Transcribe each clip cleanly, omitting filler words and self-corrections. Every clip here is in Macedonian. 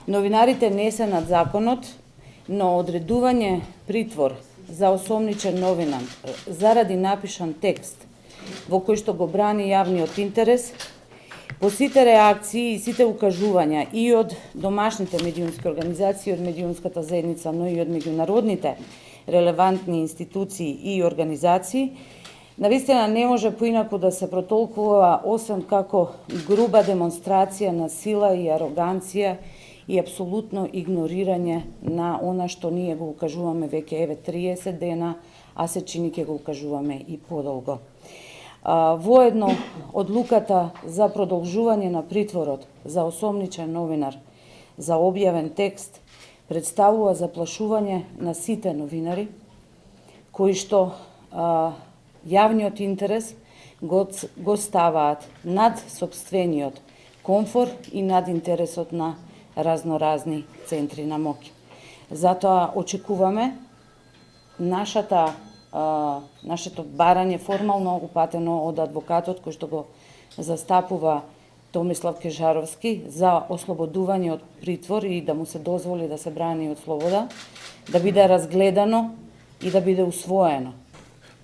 Новинарите не се над законот, но одредување притвор за осомничен новинар заради напишан текст во кој што го брани јавниот интерес, по сите реакции и сите укажувања и од домашните медиумски организации, од медиумската заедница, но и од меѓународните релевантни институции и организации, навистина не може поинаку да се протолкува освен како груба демонстрација на сила и ароганција и апсолутно игнорирање на она што ние го укажуваме веќе 30 дена, а се чини ќе го укажуваме и подолго. Воедно, одлуката за продолжување на притворот за осомничен новинар за објавен текст представува заплашување на сите новинари, кои што јавниот интерес го ставаат над сопствениот комфор и над интересот на разноразни центри на моќ. Затоа очекуваме нашето барање формално упатено од адвокатот кој што го застапува Томислав Кежаровски за ослободување од притвор и да му се дозволи да се брани од слобода, да биде разгледано и да биде усвоено.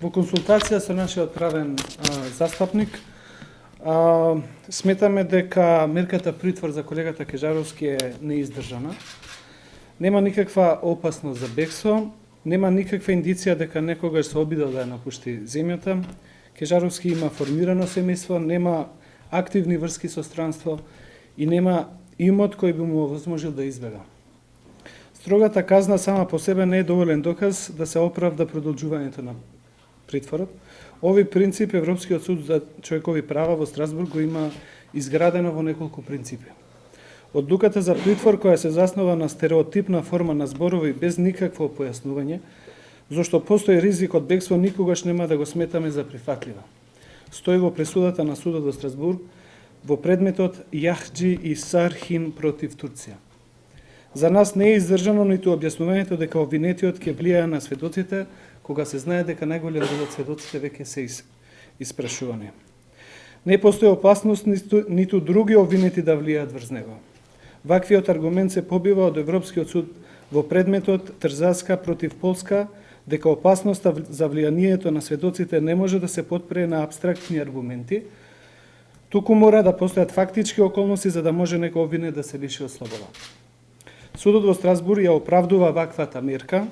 Во консултација со нашиот правен застапник, сметаме дека мерката притвор за колегата Кежаровски е неиздржана. Нема никаква опасност за бегство, нема никаква индиција дека некогаш се обидел да ја напушти земјата. Кежаровски има формирано семејство, нема активни врски со странство и нема имот кој би му овозможил да избега. Строгата казна сама по себе не е доволен доказ да се оправда продолжувањето на притворот. Овој принцип Европскиот суд за човекови права во Страсбург го има изградено во неколку принципи. Одлуката за притвор која се заснова на стереотипна форма на зборови без никакво појаснување, зашто постои ризик од бегство, никогаш нема да го сметаме за прифатлива. Стои во пресудата на судот во Страсбург во предметот Јахџи и Сархин против Турција. За нас не е издржано ниту објаснувањето дека обвинетиот ќе влијае на сведоците, кога се знае дека најголем дел од сведоците веќе се испрашувани. Не постои опасност ниту други обвинети да влијаат врз него. Ваквиот аргумент се побива од Европскиот суд во предметот Трзаска против Полска, дека опасноста за влијанието на сведоците не може да се потпре на апстрактни аргументи, туку мора да постојат фактички околности за да може некој обвинет да се лиши од слобода. Судот во Страсбург ја оправдува ваквата мерка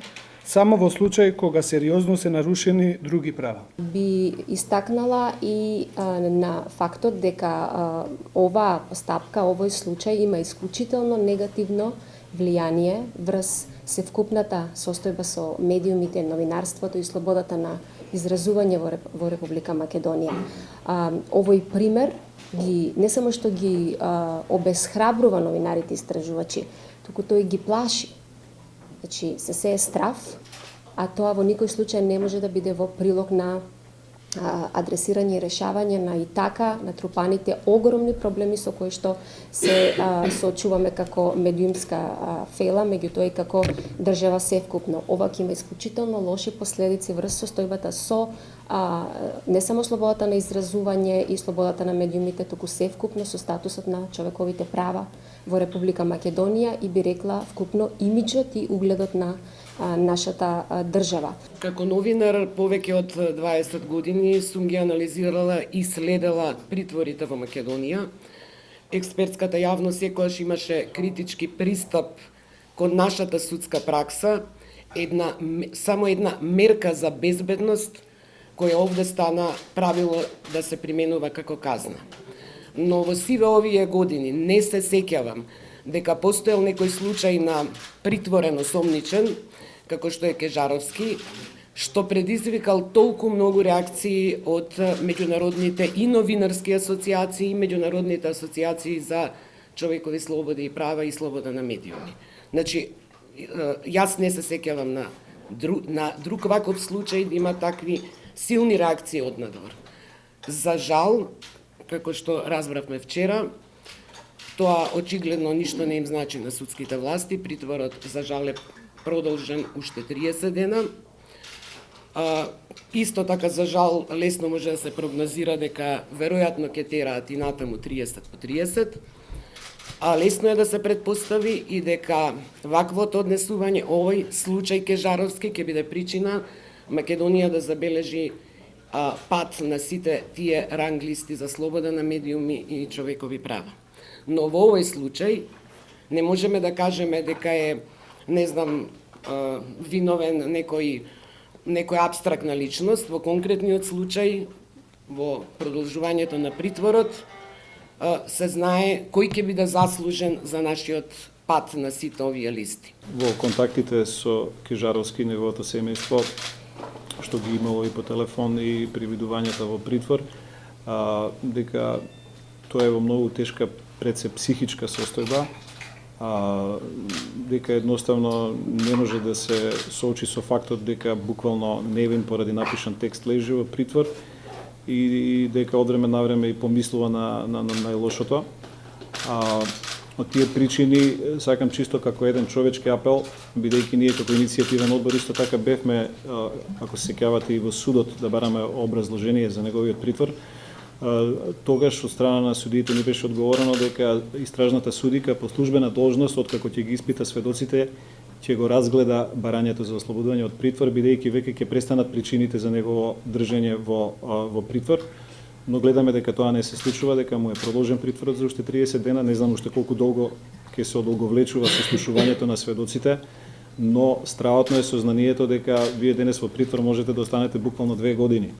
само во случај кога сериозно се нарушени други права. Би истакнала и на фактот дека оваа постапка, овој случај има исклучително негативно влијание врз севкупната состојба со медиумите, новинарството и слободата на изразување во Република Македонија. Овој пример не само што ги обесхрабрува новинарите истражувачи, туку тој ги плаши. Значи, се сее страв, а тоа во никој случај не може да биде во прилог на адресирање и решавање на и така натрупаните огромни проблеми со кои што се соочуваме како медиумска фела, меѓутоа и како држава севкупно. Ова ќе има исклучително лоши последици врз состојбата со не само слободата на изразување и слободата на медиумите, туку севкупно со статусот на човековите права во Република Македонија и би рекла вкупно имиџот и угледот на нашата држава. Како новинар повеќе од 20 години сум ги анализирала и следела притворите во Македонија. Експертската јавност секогаш имаше критички пристап кон нашата судска пракса, само една мерка за безбедност која овде стана правило да се применува како казна. Но во сиве овие години не се сеќавам дека постоел некој случај на притворен осомничен, како што е Кежаровски, што предизвикал толку многу реакции од меѓународните и новинарски асоциации и меѓународните асоциации за човекови слободи и права и слобода на медиуми. Значи, јас не се сеќавам на друг ваков случај да има такви силни реакции од надвор. За жал, како што разбравме вчера, тоа очигледно ништо не им значи на судските власти. Притворот за жал е продолжен уште 30 дена. Исто така за жал лесно може да се прогнозира дека веројатно ќе тераат и натаму 30 по 30. А лесно е да се предпостави и дека ваквото однесување, овој случај Кежаровски ќе биде причина Македонија да забележи пат на сите тие ранглисти за слобода на медиуми и човекови права. Но во овој случај не можеме да кажеме дека е, не знам, виновен некоја абстрактна личност. Во конкретниот случај, во продолжувањето на притворот, се знае кој ќе биде заслужен за нашиот пат на сите овие листи. Во контактите со Кежаровски и неговото семејство, што ги имало и по телефон и при видувањата во притвор, дека тоа е во многу тешка пред се психичка состојба, дека едноставно не може да се соочи со фактот дека буквално невин поради напишан текст лежи во притвор и дека од време на време и помислува на најлошото. Од тие причини сакам чисто како еден човечки апел, бидејќи ние како иницијативен одбор исто така бевме, ако се сеќавате, и во судот да бараме образложение за неговиот притвор. Тогаш од страна на судиите ни беше одговорено дека истражната судика по службена должност, откако ќе ги испита сведоците, ќе го разгледа барањето за ослободување од притвор, бидејќи веќе ќе престанат причините за негово држење во притвор. Но гледаме дека тоа не се случува, дека му е продолжен притворот за уште 30 дена, не знам уште колку долго ќе се одолговлечува со слушувањето на сведоците, но страхотно е сознанието дека вие денес во притвор можете да останете буквално 2 години.